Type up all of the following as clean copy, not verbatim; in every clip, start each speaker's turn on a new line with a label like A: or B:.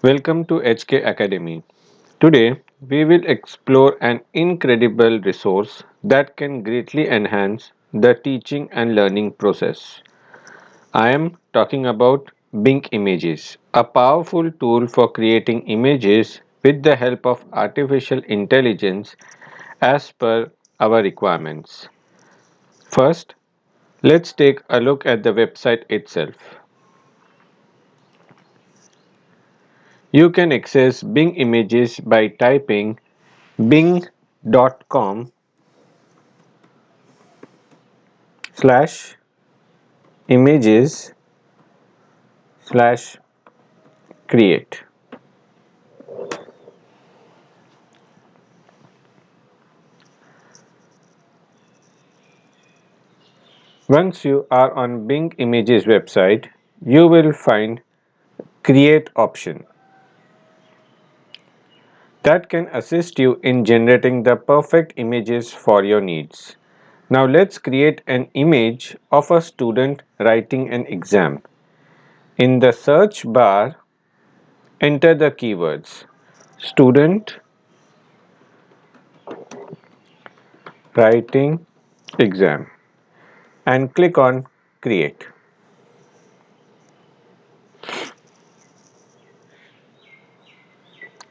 A: Welcome to HK Academy. Today, we will explore an incredible resource that can greatly enhance the teaching and learning process. I am talking about Bing Images, a powerful tool for creating images with the help of artificial intelligence as per our requirements. First, let's take a look at the website itself. You can access Bing Images by typing bing.com slash images slash create. Once you are on Bing Images website, you will find create option that can assist you in generating the perfect images for your needs. Now let's create an image of a student writing an exam. In the search bar, enter the keywords student writing exam and click on create.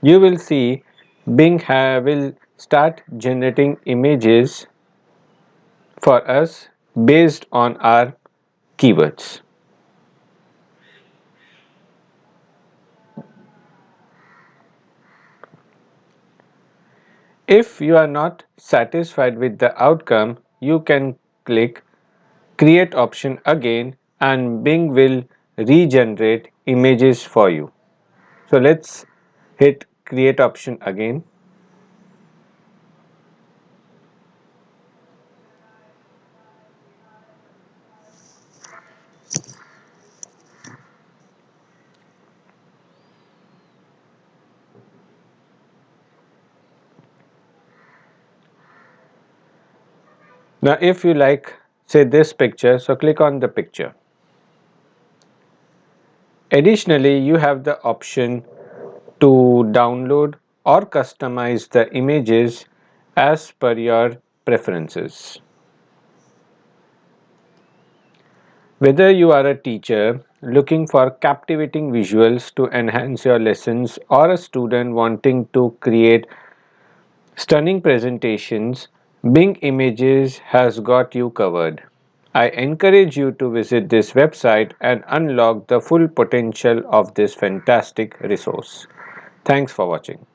A: You will see Bing will start generating images for us based on our keywords. If you are not satisfied with the outcome, you can click create option again and Bing will regenerate images for you. So let's hit create option again. Now if you like say this picture, so click on the picture. Additionally, you have the option to download or customize the images as per your preferences. Whether you are a teacher looking for captivating visuals to enhance your lessons or a student wanting to create stunning presentations, Bing Images has got you covered. I encourage you to visit this website and unlock the full potential of this fantastic resource. Thanks for watching.